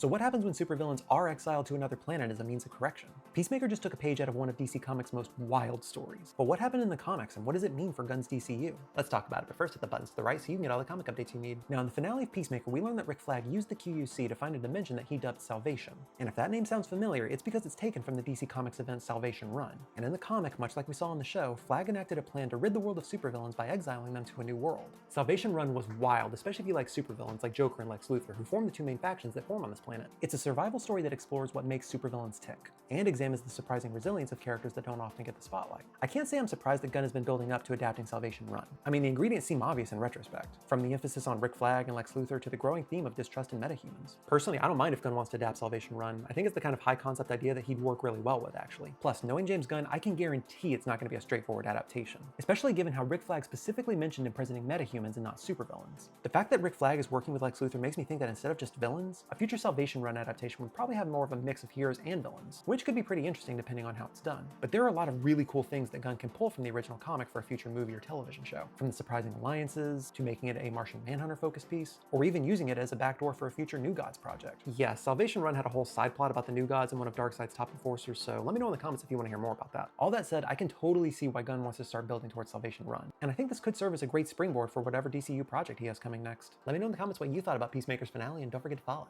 So what happens when supervillains are exiled to another planet as a means of correction? Peacemaker just took a page out of one of DC Comics' most wild stories. But what happened in the comics and what does it mean for Gunn's DCU? Let's talk about it, but first hit the buttons to the right so you can get all the comic updates you need. Now in the finale of Peacemaker, we learn that Rick Flag used the QUC to find a dimension that he dubbed Salvation. And if that name sounds familiar, it's because it's taken from the DC Comics event Salvation Run. And in the comic, much like we saw in the show, Flag enacted a plan to rid the world of supervillains by exiling them to a new world. Salvation Run was wild, especially if you like supervillains like Joker and Lex Luthor, who form the two main factions that form on this planet. It's a survival story that explores what makes supervillains tick, and examines the surprising resilience of characters that don't often get the spotlight. I can't say I'm surprised that Gunn has been building up to adapting Salvation Run. I mean, the ingredients seem obvious in retrospect, from the emphasis on Rick Flag and Lex Luthor to the growing theme of distrust in metahumans. Personally, I don't mind if Gunn wants to adapt Salvation Run. I think it's the kind of high concept idea that he'd work really well with, actually. Plus, knowing James Gunn, I can guarantee it's not going to be a straightforward adaptation, especially given how Rick Flag specifically mentioned in presenting metahumans and not supervillains. The fact that Rick Flag is working with Lex Luthor makes me think that instead of just villains, a future Salvation Run adaptation would probably have more of a mix of heroes and villains, which could be pretty interesting depending on how it's done. But there are a lot of really cool things that Gunn can pull from the original comic for a future movie or television show, from the surprising alliances, to making it a Martian Manhunter focused piece, or even using it as a backdoor for a future New Gods project. Yeah, Salvation Run had a whole side plot about the New Gods and one of Darkseid's top enforcers, so let me know in the comments if you want to hear more about that. All that said, I can totally see why Gunn wants to start building towards Salvation Run, and I think this could serve as a great springboard for whatever DCU project he has coming next. Let me know in the comments what you thought about Peacemaker's finale, and don't forget to follow.